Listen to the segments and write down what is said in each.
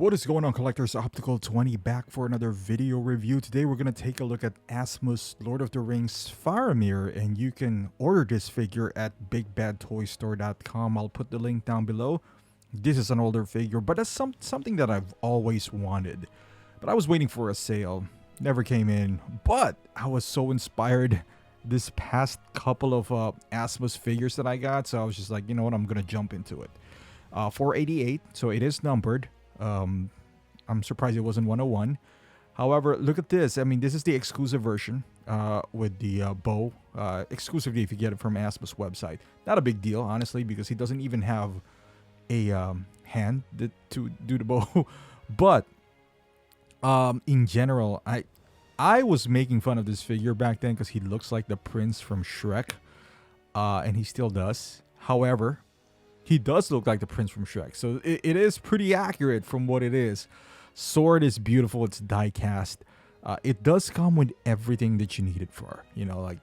What is going on, collectors? Optical 20 back for another video review. Today we're going to take a look at Asmus Lord of the Rings Faramir, and you can order this figure at bigbadtoystore.com. I'll put the link down below. This is an older figure, but that's something that I've always wanted. But I was waiting for a sale. Never came in, but I was so inspired this past couple of Asmus figures that I got, so I was just like, you know what, I'm going to jump into it. 488, so it is numbered. I'm surprised it wasn't 101. However, look at this. I mean, this is the exclusive version with the bow. Exclusively if you get it from Asmus website. Not a big deal, honestly, because he doesn't even have a hand to do the bow. But in general, I was making fun of this figure back then because he looks like the prince from Shrek. And he still does. However, he does look like the prince from Shrek. So it is pretty accurate from what it is. Sword is beautiful. It's die cast. It does come with everything that you need it for. You know, like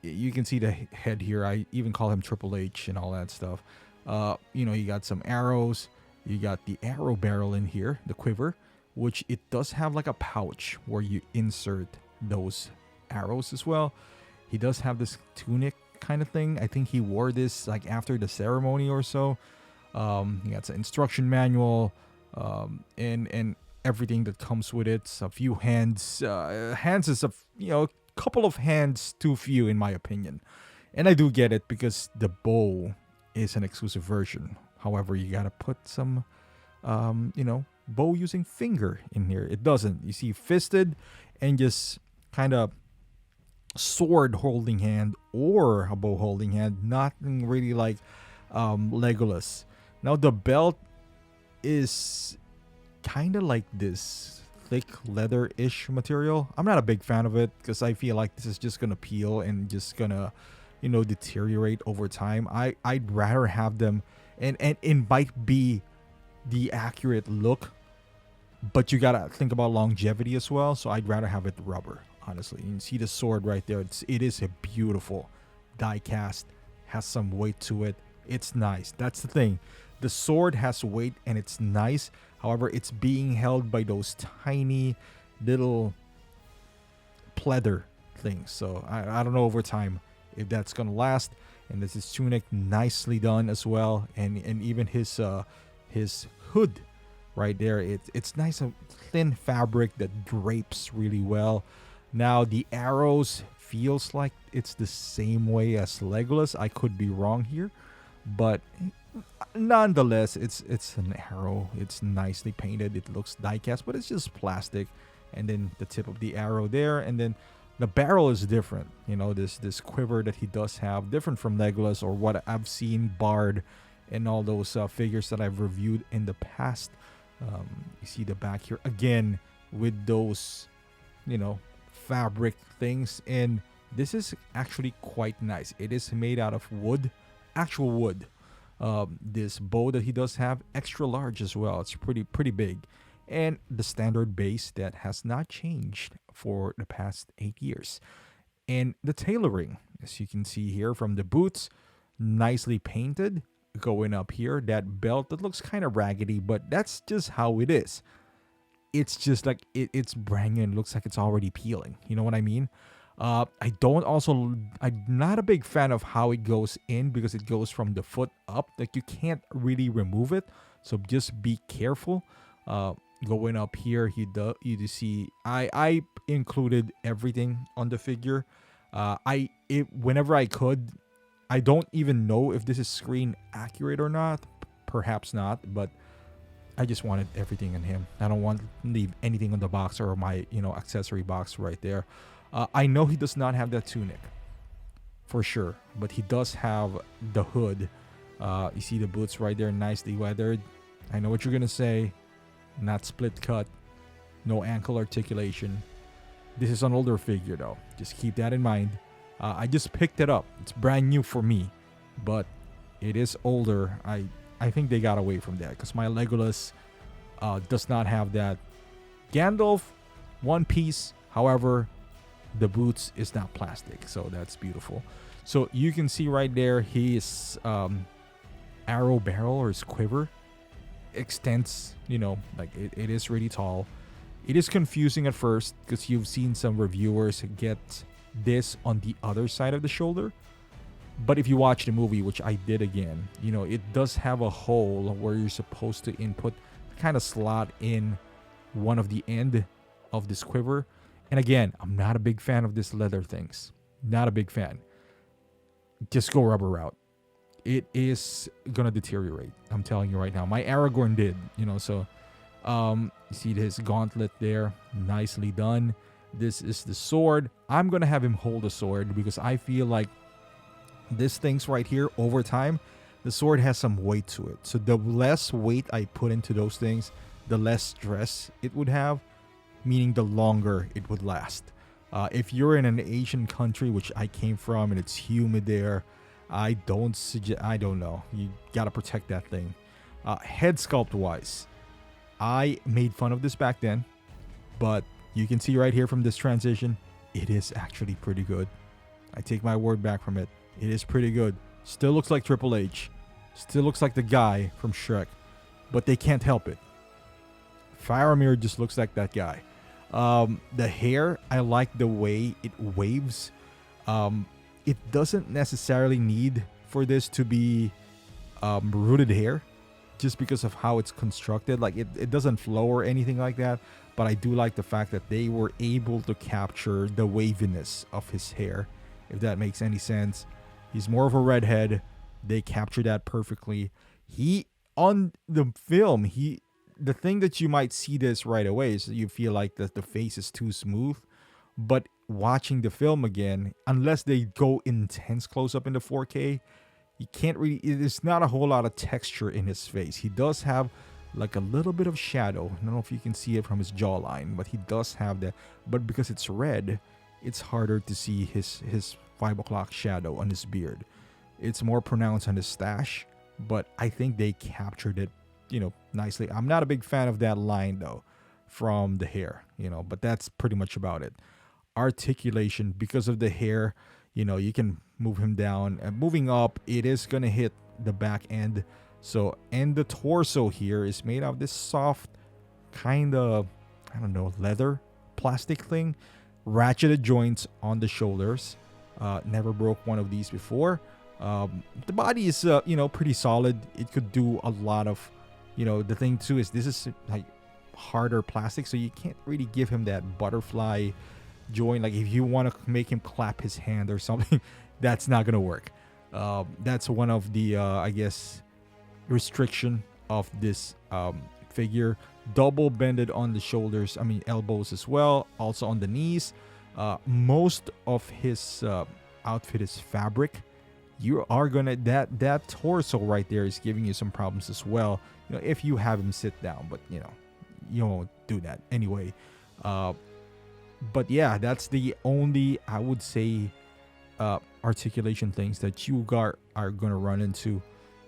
you can see the head here. I even call him Triple H and all that stuff. You know, you got some arrows. You got the arrow barrel in here, the quiver, which it does have like a pouch where you insert those arrows as well. He does have this tunic kind of thing. I think he wore this like after the ceremony or so. He got an instruction manual and everything that comes with it. A few hands. Hands is a couple of hands too few in my opinion. And I do get it because the bow is an exclusive version. However, you gotta put some bow using finger in here. It doesn't. You see fisted and just kind of sword holding hand or a bow holding hand. Nothing really like Legolas. Now the belt is kind of like this thick leather-ish material. I'm not a big fan of it because I feel like this is just gonna peel and just gonna deteriorate over time. I'd rather have them, and it might be the accurate look, but you gotta think about longevity as well. So I'd rather have it rubber, honestly. You can see the sword right there. It is a beautiful die cast, has some weight to it. It's nice. That's the thing. The sword has weight and it's nice. However, it's being held by those tiny little pleather things. So I don't know over time if that's gonna last. And this is tunic, nicely done as well. And even his hood right there, it's nice and thin fabric that drapes really well. Now the arrows feels like it's the same way as Legolas. I could be wrong here, but nonetheless, it's an arrow. It's nicely painted. It looks die-cast, but it's just plastic. And then the tip of the arrow there, and then the barrel is different. You know, this quiver that he does have, different from Legolas or what I've seen Bard and all those figures that I've reviewed in the past. You see the back here again with those, fabric things, and this is actually quite nice. It is made out of wood, actual wood. This bow that he does have, extra large as well. It's pretty big, and the standard base that has not changed for the past 8 years. And the tailoring, as you can see here from the boots, nicely painted. Going up here, that belt that looks kind of raggedy, but that's just how it is. It's just like it's brand new and looks like it's already peeling. You know what I mean? I'm not a big fan of how it goes in because it goes from the foot up. Like you can't really remove it, so just be careful. Going up here, you see I included everything on the figure. Whenever I could. I don't even know if this is screen accurate or not. Perhaps not, but I just wanted everything in him. I don't want to leave anything on the box or my, accessory box right there. I know he does not have that tunic for sure, but he does have the hood. You see the boots right there, nicely weathered. I know what you're going to say. Not split cut. No ankle articulation. This is an older figure though. Just keep that in mind. I just picked it up. It's brand new for me, but it is older. I think they got away from that because my Legolas does not have that. Gandalf, one piece. However, the boots is not plastic, so that's beautiful. So you can see right there his arrow barrel or his quiver. extends, like it is really tall. It is confusing at first because you've seen some reviewers get this on the other side of the shoulder. But if you watch the movie, which I did again, it does have a hole where you're supposed to input, kind of slot in one of the end of this quiver. And again, I'm not a big fan of this leather things. Not a big fan. Just go rubber route. It is gonna deteriorate. I'm telling you right now. My Aragorn did, so you see his gauntlet there. Nicely done. This is the sword. I'm gonna have him hold the sword because I feel like this thing's right here over time, the sword has some weight to it. So the less weight I put into those things, the less stress it would have, meaning the longer it would last. If you're in an Asian country, which I came from, and it's humid there, I don't know. You gotta protect that thing. Head sculpt wise, I made fun of this back then, but you can see right here from this transition, it is actually pretty good. I take my word back from it. It is pretty good. Still looks like Triple H. Still looks like the guy from Shrek, but they can't help it. Faramir just looks like that guy. The hair, I like the way it waves. It doesn't necessarily need for this to be rooted hair, just because of how it's constructed. Like it doesn't flow or anything like that, but I do like the fact that they were able to capture the waviness of his hair, if that makes any sense. He's more of a redhead. They capture that perfectly. On the film, the thing that you might see this right away is you feel like that the face is too smooth, but watching the film again, unless they go intense close up into 4K, you can't really, there's not a whole lot of texture in his face. He does have like a little bit of shadow. I don't know if you can see it from his jawline, but he does have that. But because it's red, it's harder to see his 5 o'clock shadow on his beard. It's more pronounced on his stash, but I think they captured it, nicely. I'm not a big fan of that line though from the hair, but that's pretty much about it. Articulation, because of the hair, you can move him down, and moving up, it is gonna hit the back end. So, and the torso here is made of this soft kind of, I don't know, leather plastic thing. Ratcheted joints on the shoulders. Never broke one of these before. The body is pretty solid. It could do a lot of, the thing too is this is like harder plastic, so you can't really give him that butterfly joint. Like if you want to make him clap his hand or something, that's not gonna work. That's one of the I guess restriction of this figure. Double bended on the shoulders, elbows as well, also on the knees. Most of his outfit is fabric. You are gonna, that torso right there is giving you some problems as well, if you have him sit down, but you won't do that anyway. But yeah, that's the only, I would say, articulation things that you are gonna run into.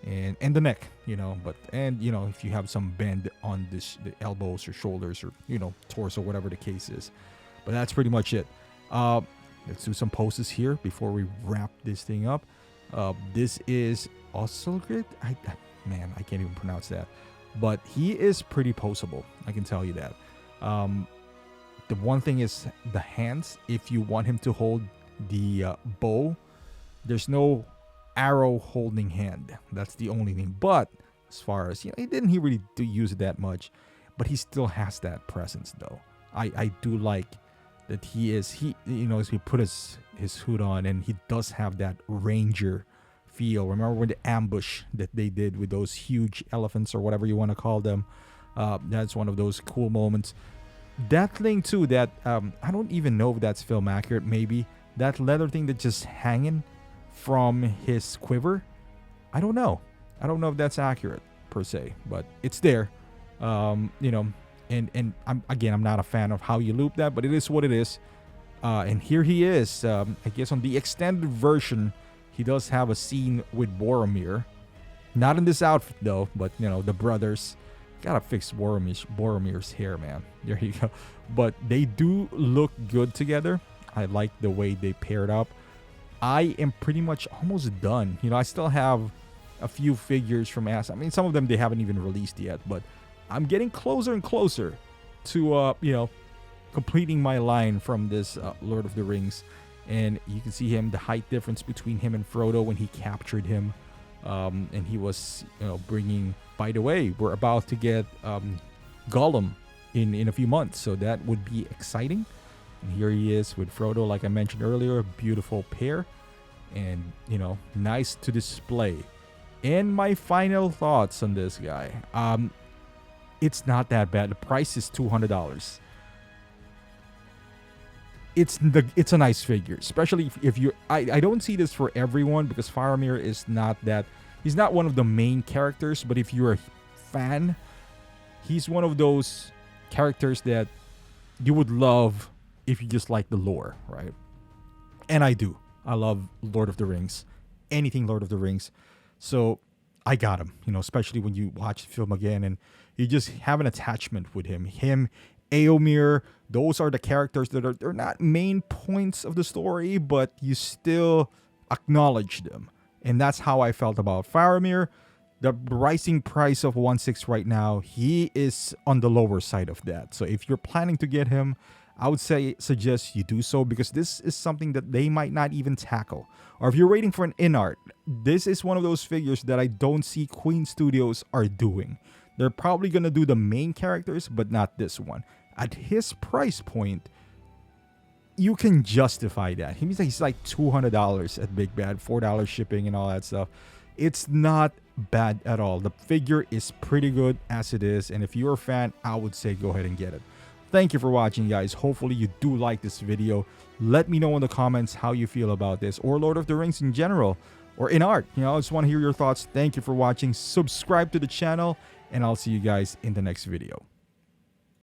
And the neck, but if you have some bend on the elbows or shoulders or torso, whatever the case is. But that's pretty much it. Let's do some poses here before we wrap this thing up. This is Osselgrid. I can't even pronounce that, but he is pretty poseable, I can tell you that. The one thing is the hands. If you want him to hold the bow, there's no arrow holding hand. That's the only thing. But as far as he didn't really do use it that much, but he still has that presence though. I do like that as he put his hood on, and he does have that ranger feel. Remember when the ambush that they did with those huge elephants or whatever you want to call them? That's one of those cool moments. That thing too, that I don't even know if that's film accurate. Maybe that leather thing that's just hanging from his quiver, I don't know if that's accurate per se, but it's there. And I'm not a fan of how you loop that, but it is what it is. And here he is. I guess on the extended version, he does have a scene with Boromir. Not in this outfit though, but the brothers gotta fix Boromir's hair, man. There you go. But they do look good together. I like the way they paired up. I am pretty much almost done. I still have a few figures from Asmus. I mean, some of them they haven't even released yet, but I'm getting closer and closer to completing my line from this Lord of the Rings. And you can see him, the height difference between him and Frodo when he captured him. And he was, bringing. By the way, we're about to get Gollum in a few months, so that would be exciting. And here he is with Frodo, like I mentioned earlier, beautiful pair, and nice to display. And my final thoughts on this guy, it's not that bad. The price is $200. It's a nice figure, especially if you. I don't see this for everyone because Faramir is not that. He's not one of the main characters, but if you're a fan, he's one of those characters that you would love if you just like the lore, right? And I do. I love Lord of the Rings, anything Lord of the Rings. So I got him, especially when you watch the film again and you just have an attachment with him. Eomir, those are the characters that they're not main points of the story, but you still acknowledge them. And that's how I felt about Faramir. The rising price of 1/6 right now, he is on the lower side of that. So if you're planning to get him, I would suggest you do so, because this is something that they might not even tackle. Or if you're waiting for an in-art, this is one of those figures that I don't see Queen Studios are doing. They're probably going to do the main characters, but not this one. At his price point, you can justify that. He's like $200 at Big Bad, $4 shipping and all that stuff. It's not bad at all. The figure is pretty good as it is, and if you're a fan, I would say go ahead and get it. Thank you for watching, guys. Hopefully you do like this video. Let me know in the comments how you feel about this, or Lord of the Rings in general, or in art. I just want to hear your thoughts. Thank you for watching. Subscribe to the channel, and I'll see you guys in the next video.